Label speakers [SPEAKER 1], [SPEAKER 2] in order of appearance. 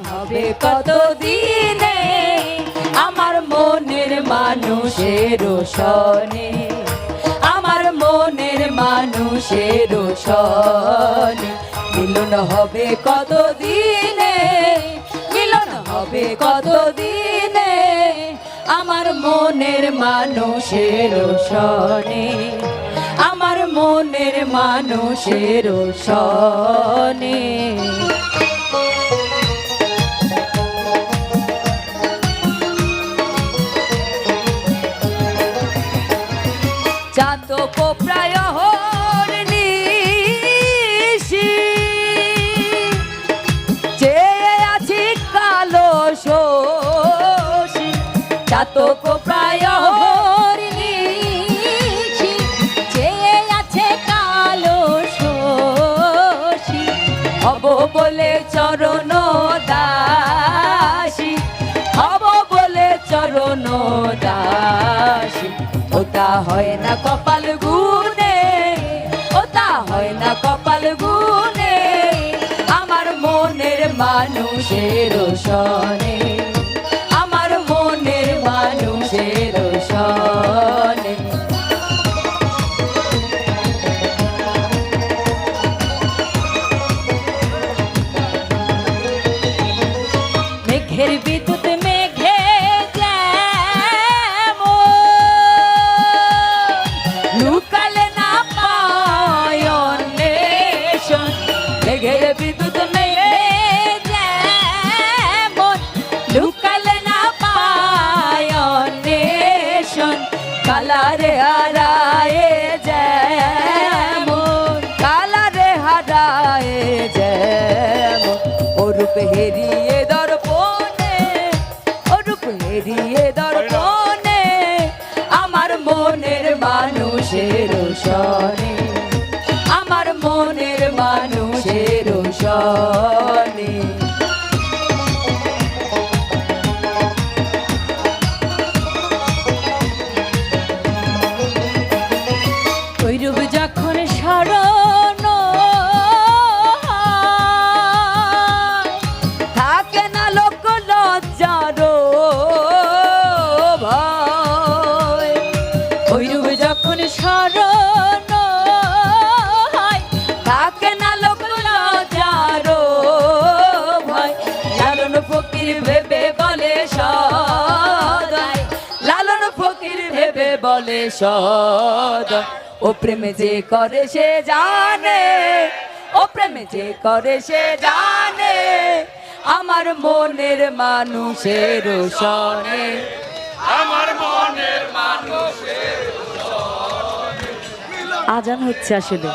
[SPEAKER 1] হবে কতদিনে আমার মনের মানুষের সনে, আমার মনের মানুষের সনে মিলন হবে কতদিনে, মিলন হবে কতদিনে আমার মনের মানুষের সনে, আমার মনের মানুষের সনে। চাতক প্রায় নিশি চেয়ে আছি কালো শোষী, চাতক প্রায় নিশি চেয়ে আছে কালো শোষী, হব বলে চরণ দাসী, হব বলে চরণ দাসী। ওটা হয় না কপাল গুনে, ওটা হয় না কপাল গুনে আমার মনের মানুষের সনে, আমার মনের মানুষের সনে। মেঘের বিদ্যুৎ মেঘে লুকালে না পায় অন্বেষণ, মেঘের বিদ্যুৎ মেঘে যেমন লুকালে না পায় অন্বেষণ, কালারে হারায় যেমন, কালারে হারায় যেমন অরূপ হেরিয়ে দর্পণে, অরূপ হেরিয়ে দর্পণে আমার মনের মানুষের সনে, আমার মনের মানুষের সনে। ওইরূপ যখন স্মরণ থাকে না লোক লজ্জার ভয়, ওইরূপ যখন স্মরণ থাকে না লোক লজ্জার ভয়, লালন ফকির ভেবে বলে সদাই, লালন ফকির ভেবে বলে সদাই। ও প্রেম যে করে সে জানে, ও প্রেম যে করে সে জানে আমার মনের মানুষের সনে, আমার মনের মানুষের সনে। আজান হচ্ছে আসলে।